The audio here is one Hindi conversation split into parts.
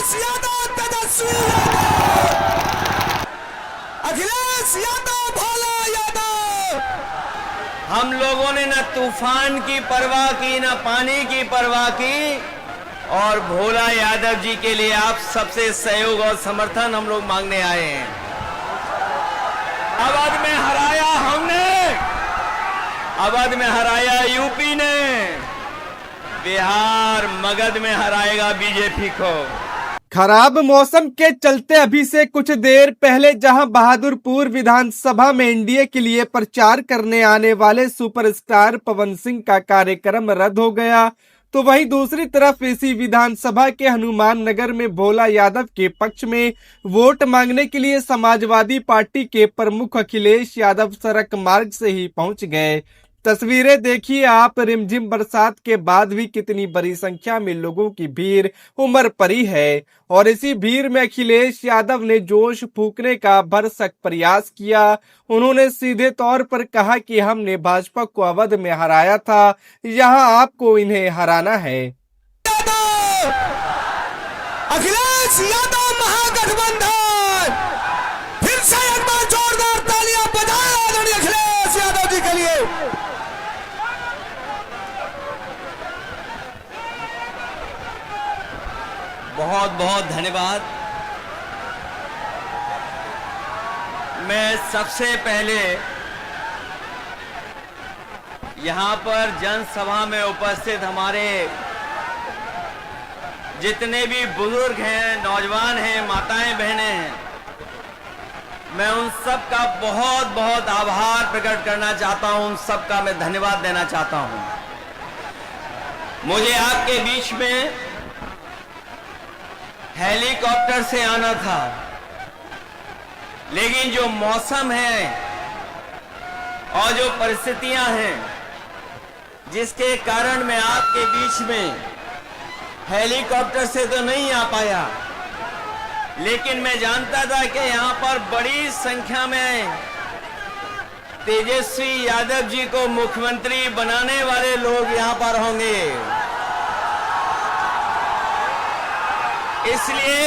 अखिलेश यादव, तेजस्वी यादव, अखिलेश यादव, भोला यादव। हम लोगों ने न तूफान की परवाह की, न पानी की परवाह की, और भोला यादव जी के लिए आप सबसे सहयोग और समर्थन हम लोग मांगने आए हैं। अवध में हराया हमने, अवध में हराया यूपी ने, बिहार मगध में हराएगा बीजेपी को। खराब मौसम के चलते अभी से कुछ देर पहले जहां बहादुरपुर विधानसभा में एनडीए के लिए प्रचार करने आने वाले सुपरस्टार पवन सिंह का कार्यक्रम रद्द हो गया, तो वहीं दूसरी तरफ इसी विधानसभा के हनुमान नगर में भोला यादव के पक्ष में वोट मांगने के लिए समाजवादी पार्टी के प्रमुख अखिलेश यादव सड़क मार्ग से ही पहुंच गए। तस्वीरें देखिए आप, रिमझिम बरसात के बाद भी कितनी बड़ी संख्या में लोगों की भीड़ उमड़ पड़ी है, और इसी भीड़ में अखिलेश यादव ने जोश फूंकने का भरसक प्रयास किया। उन्होंने सीधे तौर पर कहा कि हमने भाजपा को अवध में हराया था, यहां आपको इन्हें हराना है। अखिलेश यादव महागठबंधन, फिर से एक बार जोरदार तालियां बजाएं आदरणीय अखिलेश यादव जी के लिए। बहुत बहुत धन्यवाद। मैं सबसे पहले यहां पर जनसभा में उपस्थित हमारे जितने भी बुजुर्ग हैं, नौजवान हैं, माताएं बहनें हैं, मैं उन सब का बहुत बहुत आभार प्रकट करना चाहता हूं, उन सब का मैं धन्यवाद देना चाहता हूं। मुझे आपके बीच में हेलीकॉप्टर से आना था, लेकिन जो मौसम है और जो परिस्थितियां हैं जिसके कारण मैं आपके बीच में हेलीकॉप्टर से तो नहीं आ पाया, लेकिन मैं जानता था कि यहां पर बड़ी संख्या में तेजस्वी यादव जी को मुख्यमंत्री बनाने वाले लोग यहां पर होंगे। इसलिए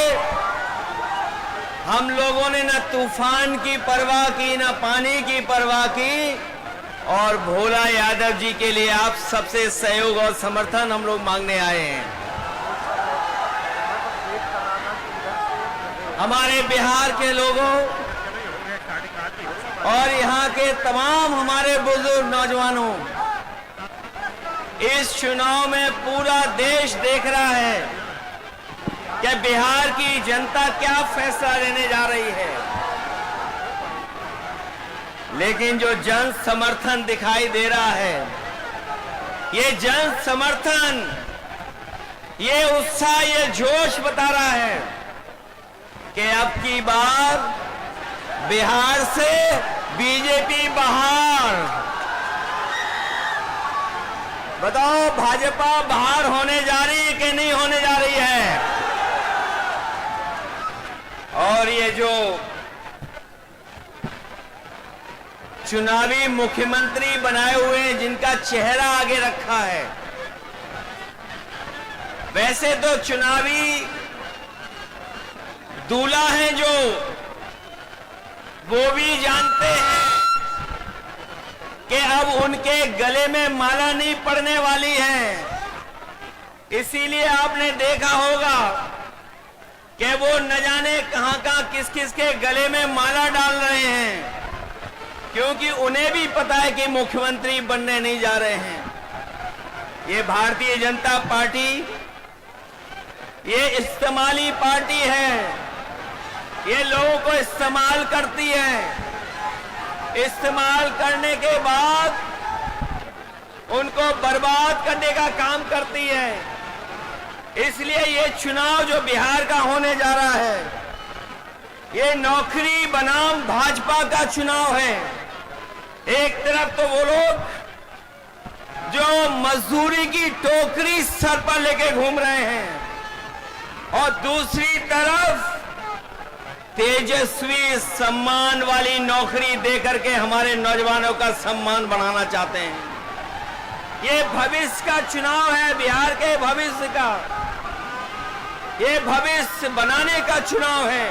हम लोगों ने न तूफान की परवाह की, न पानी की परवाह की, और भोला यादव जी के लिए आप सबसे सहयोग और समर्थन हम लोग मांगने आए हैं। हमारे बिहार के लोगों और यहाँ के तमाम हमारे बुजुर्ग नौजवानों, इस चुनाव में पूरा देश देख रहा है कि बिहार की जनता क्या फैसला लेने जा रही है। लेकिन जो जन समर्थन दिखाई दे रहा है, ये जन समर्थन, ये उत्साह, ये जोश बता रहा है कि अब की बार बिहार से बीजेपी बाहर। बताओ भाजपा बाहर होने जा रही है कि नहीं होने जा रही है? और ये जो चुनावी मुख्यमंत्री बनाए हुए हैं, जिनका चेहरा आगे रखा है, वैसे तो चुनावी दूल्हा हैं जो, वो भी जानते हैं कि अब उनके गले में माला नहीं पड़ने वाली है। इसीलिए आपने देखा होगा कि वो न जाने कहां किस किस के गले में माला डाल रहे हैं, क्योंकि उन्हें भी पता है कि मुख्यमंत्री बनने नहीं जा रहे हैं। ये भारतीय जनता पार्टी, ये इस्तेमाली पार्टी है, ये लोगों को इस्तेमाल करती है। इस्तेमाल करने के बाद उनको बर्बाद करने का काम करती है। इसलिए ये चुनाव जो बिहार का होने जा रहा है, ये नौकरी बनाम भाजपा का चुनाव है। एक तरफ तो वो लोग जो मजदूरी की टोकरी सर पर लेके घूम रहे हैं, और दूसरी तरफ तेजस्वी सम्मान वाली नौकरी देकर के हमारे नौजवानों का सम्मान बढ़ाना चाहते हैं। ये भविष्य का चुनाव है, बिहार के भविष्य का। ये भविष्य बनाने का चुनाव है।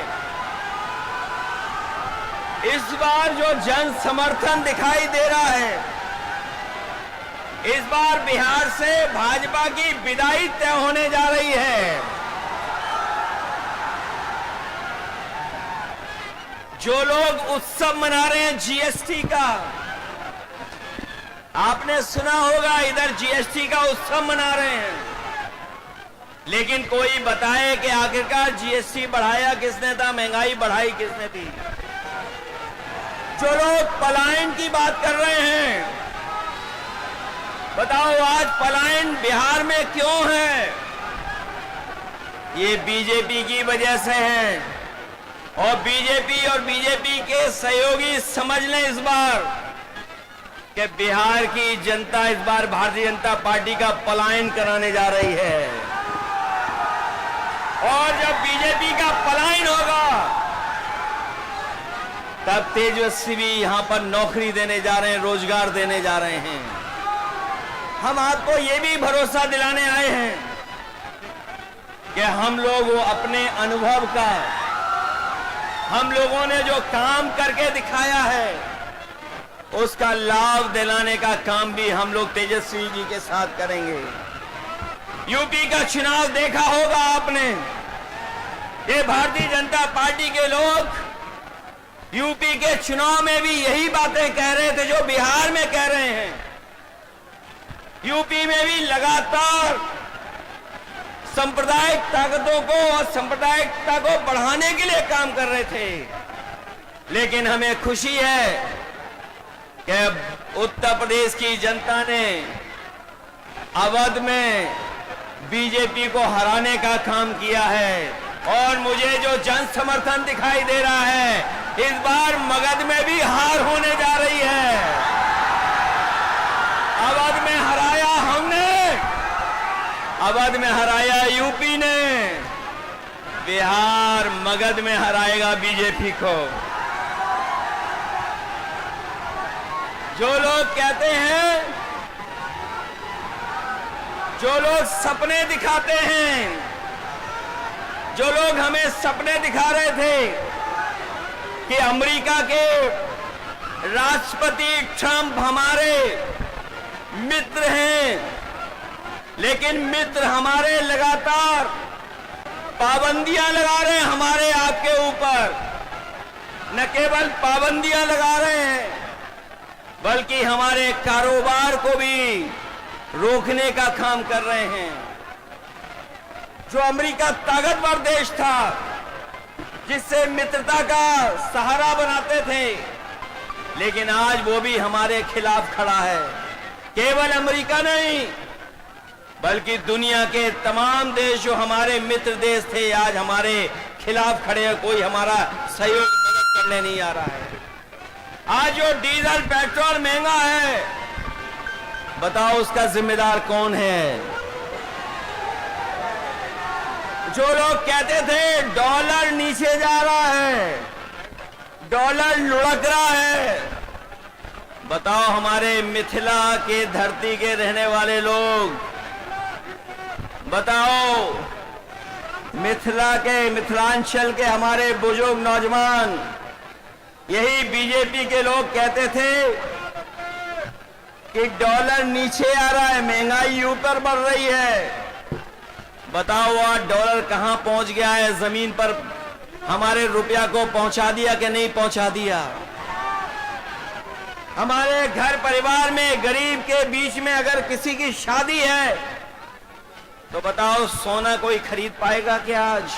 इस बार जो जन समर्थन दिखाई दे रहा है, इस बार बिहार से भाजपा की विदाई तय होने जा रही है। जो लोग उत्सव मना रहे हैं जीएसटी का, आपने सुना होगा इधर जीएसटी का उत्सव मना रहे हैं, लेकिन कोई बताए कि आखिरकार जीएसटी बढ़ाया किसने था, महंगाई बढ़ाई किसने थी। जो लोग पलायन की बात कर रहे हैं, बताओ आज पलायन बिहार में क्यों है? ये बीजेपी की वजह से है, और बीजेपी के सहयोगी समझ लें इस बार कि बिहार की जनता इस बार भारतीय जनता पार्टी का पलायन कराने जा रही है। और जब बीजेपी का पलायन होगा तब तेजस्वी भी यहां पर नौकरी देने जा रहे हैं, रोजगार देने जा रहे हैं। हम आपको ये भी भरोसा दिलाने आए हैं कि हम लोग अपने अनुभव का, हम लोगों ने जो काम करके दिखाया है, उसका लाभ दिलाने का काम भी हम लोग तेजस्वी जी के साथ करेंगे। यूपी का चुनाव देखा होगा आपने, ये भारतीय जनता पार्टी के लोग यूपी के चुनाव में भी यही बातें कह रहे थे जो बिहार में कह रहे हैं। यूपी में भी लगातार सांप्रदायिक ताकतों को और सांप्रदायिकता को बढ़ाने के लिए काम कर रहे थे, लेकिन हमें खुशी है कि उत्तर प्रदेश की जनता ने अवध में बीजेपी को हराने का काम किया है। और मुझे जो जन समर्थन दिखाई दे रहा है, इस बार मगध में भी हार होने जा रही है। अवध में हराया हमने, अवध में हराया यूपी ने, बिहार मगध में हराएगा बीजेपी को। जो लोग कहते हैं, जो लोग सपने दिखाते हैं, जो लोग हमें सपने दिखा रहे थे कि अमेरिका के राष्ट्रपति ट्रंप हमारे मित्र हैं, लेकिन मित्र हमारे लगातार पाबंदियां लगा रहे हैं हमारे आपके ऊपर। न केवल पाबंदियां लगा रहे हैं, बल्कि हमारे कारोबार को भी रोकने का काम कर रहे हैं। जो अमेरिका ताकतवर देश था, जिससे मित्रता का सहारा बनाते थे, लेकिन आज वो भी हमारे खिलाफ खड़ा है। केवल अमेरिका नहीं, बल्कि दुनिया के तमाम देश जो हमारे मित्र देश थे, आज हमारे खिलाफ खड़े हैं। कोई हमारा सहयोग मदद करने नहीं आ रहा है। आज जो डीजल पेट्रोल महंगा है, बताओ उसका जिम्मेदार कौन है? जो लोग कहते थे डॉलर नीचे जा रहा है, डॉलर लुढ़क रहा है, बताओ हमारे मिथिला के धरती के रहने वाले लोग, बताओ मिथिला के, मिथिलांचल के हमारे बुजुर्ग नौजवान, यही बीजेपी के लोग कहते थे कि डॉलर नीचे आ रहा है, महंगाई ऊपर बढ़ रही है। बताओ आज डॉलर कहां पहुंच गया है? जमीन पर हमारे रुपया को पहुंचा दिया कि नहीं पहुंचा दिया? हमारे घर परिवार में गरीब के बीच में अगर किसी की शादी है, तो बताओ सोना कोई खरीद पाएगा क्या आज?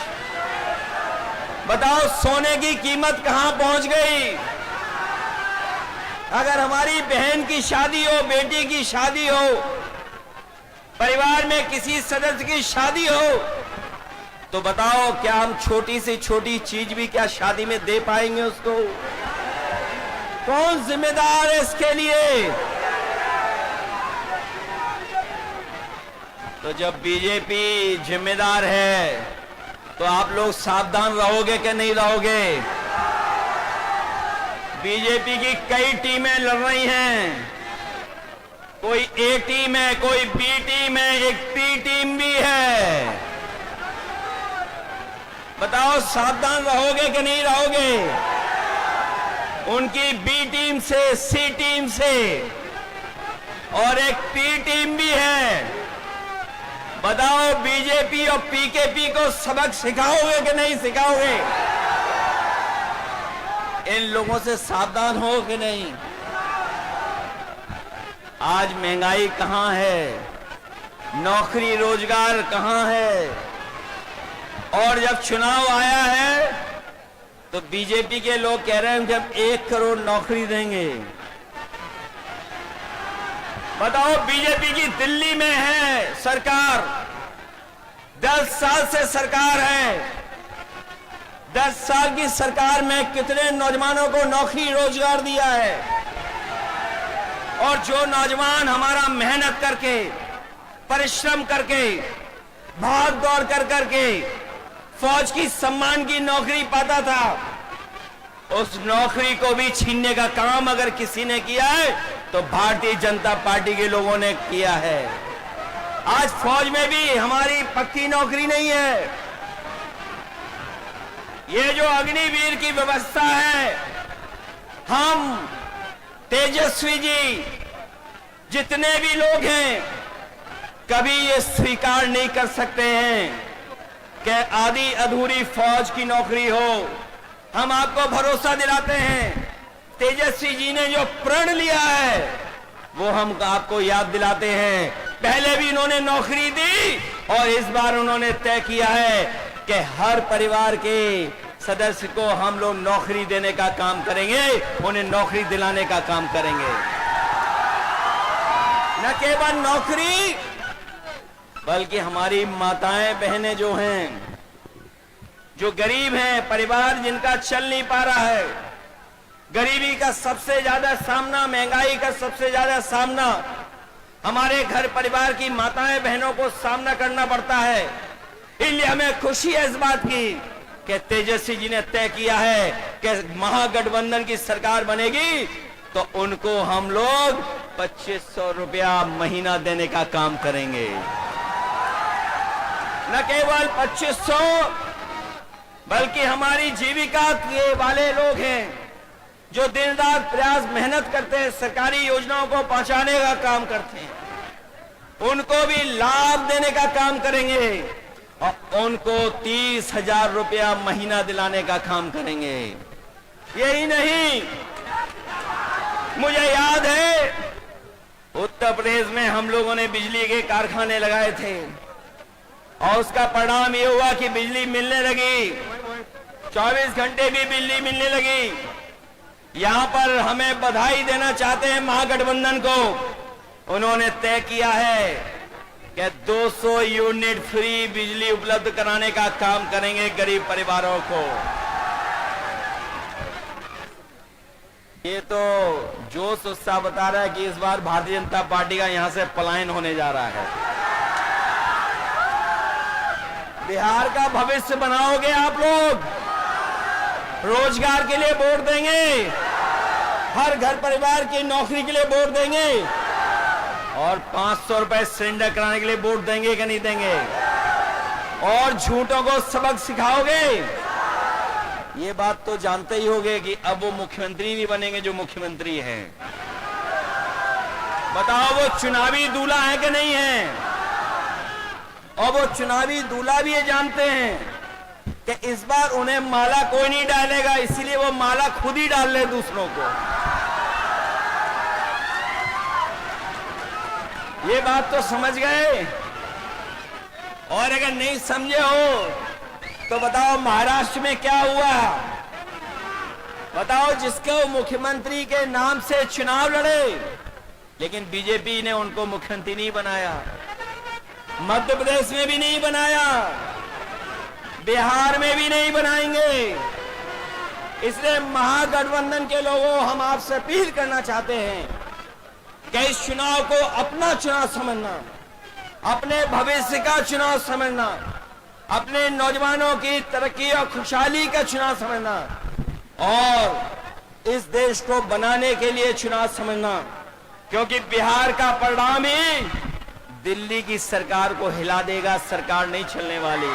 बताओ सोने की कीमत कहां पहुंच गई? अगर हमारी बहन की शादी हो, बेटी की शादी हो, परिवार में किसी सदस्य की शादी हो, तो बताओ क्या हम छोटी से छोटी चीज भी क्या शादी में दे पाएंगे उसको? कौन जिम्मेदार है इसके लिए? तो जब बीजेपी जिम्मेदार है, तो आप लोग सावधान रहोगे कि नहीं रहोगे? बीजेपी की कई टीमें लड़ रही हैं, कोई ए टीम है, कोई बी टीम है, एक पी टीम भी है। बताओ सावधान रहोगे कि नहीं रहोगे? उनकी बी टीम से, सी टीम से और एक पी टीम भी है। बताओ बीजेपी और पीकेपी को सबक सिखाओगे कि नहीं सिखाओगे? इन लोगों से सावधान हो कि नहीं? आज महंगाई कहां है, नौकरी रोजगार कहां है? और जब चुनाव आया है तो बीजेपी के लोग कह रहे हैं कि हम 1 करोड़ नौकरी देंगे। बताओ बीजेपी की दिल्ली में है सरकार, 10 साल से सरकार है। 10 साल की सरकार में कितने नौजवानों को नौकरी रोजगार दिया है? और जो नौजवान हमारा मेहनत करके, परिश्रम करके, भाग दौड़ कर करके फौज की सम्मान की नौकरी पाता था, उस नौकरी को भी छीनने का काम अगर किसी ने किया है तो भारतीय जनता पार्टी के लोगों ने किया है। आज फौज में भी हमारी पक्की नौकरी नहीं है। ये जो अग्निवीर की व्यवस्था है, हम तेजस्वी जी जितने भी लोग हैं कभी ये स्वीकार नहीं कर सकते हैं कि आधी अधूरी फौज की नौकरी हो। हम आपको भरोसा दिलाते हैं, तेजस्वी जी ने जो प्रण लिया है वो हम आपको याद दिलाते हैं। पहले भी इन्होंने नौकरी दी और इस बार उन्होंने तय किया है कि हर परिवार के सदस्य को हम लोग नौकरी देने का काम करेंगे, उन्हें नौकरी दिलाने का काम करेंगे। न केवल नौकरी बल्कि हमारी माताएं बहनें जो हैं, जो गरीब हैं, परिवार जिनका चल नहीं पा रहा है, गरीबी का सबसे ज्यादा सामना, महंगाई का सबसे ज्यादा सामना हमारे घर परिवार की माताएं बहनों को सामना करना पड़ता है। इसलिए हमें खुशी है इस बात की कि तेजस्वी जी ने तय किया है कि महागठबंधन की सरकार बनेगी तो उनको हम लोग 2500 रुपया महीना देने का काम करेंगे। न केवल 2500 बल्कि हमारी जीविका के वाले लोग हैं जो दिन रात प्रयास मेहनत करते हैं, सरकारी योजनाओं को पहुंचाने का काम करते हैं, उनको भी लाभ देने का काम करेंगे और उनको 30,000 रुपया महीना दिलाने का काम करेंगे। यही नहीं, मुझे याद है उत्तर प्रदेश में हम लोगों ने बिजली के कारखाने लगाए थे और उसका परिणाम ये हुआ कि बिजली मिलने लगी, 24 घंटे भी बिजली मिलने लगी। यहां पर हमें बधाई देना चाहते हैं महागठबंधन को, उन्होंने तय किया है कि 200 यूनिट फ्री बिजली उपलब्ध कराने का काम करेंगे गरीब परिवारों को। ये तो जोश उत्साह बता रहा है कि इस बार भारतीय जनता पार्टी का यहां से पलायन होने जा रहा है। बिहार का भविष्य बनाओगे आप लोग, रोजगार के लिए वोट देंगे, हर घर परिवार की नौकरी के लिए वोट देंगे और 500 रुपए सिलेंडर कराने के लिए वोट देंगे कि नहीं देंगे? और झूठों को सबक सिखाओगे। ये बात तो जानते ही होंगे कि अब वो मुख्यमंत्री भी बनेंगे जो मुख्यमंत्री हैं। बताओ वो चुनावी दूल्हा है कि नहीं है? और वो चुनावी दूल्हा भी ये जानते हैं कि इस बार उन्हें माला कोई नहीं डालेगा, इसीलिए वो माला खुद ही डाल ले दूसरों को। ये बात तो समझ गए। और अगर नहीं समझे हो तो बताओ महाराष्ट्र में क्या हुआ? बताओ, जिसको मुख्यमंत्री के नाम से चुनाव लड़े लेकिन बीजेपी ने उनको मुख्यमंत्री नहीं बनाया, मध्य प्रदेश में भी नहीं बनाया, बिहार में भी नहीं बनाएंगे। इसलिए महागठबंधन के लोगों, हम आपसे अपील करना चाहते हैं कि इस चुनाव को अपना चुनाव समझना, अपने भविष्य का चुनाव समझना, अपने नौजवानों की तरक्की और खुशहाली का चुनाव समझना और इस देश को बनाने के लिए चुनाव समझना, क्योंकि बिहार का परिणाम ही दिल्ली की सरकार को हिला देगा। सरकार नहीं चलने वाली।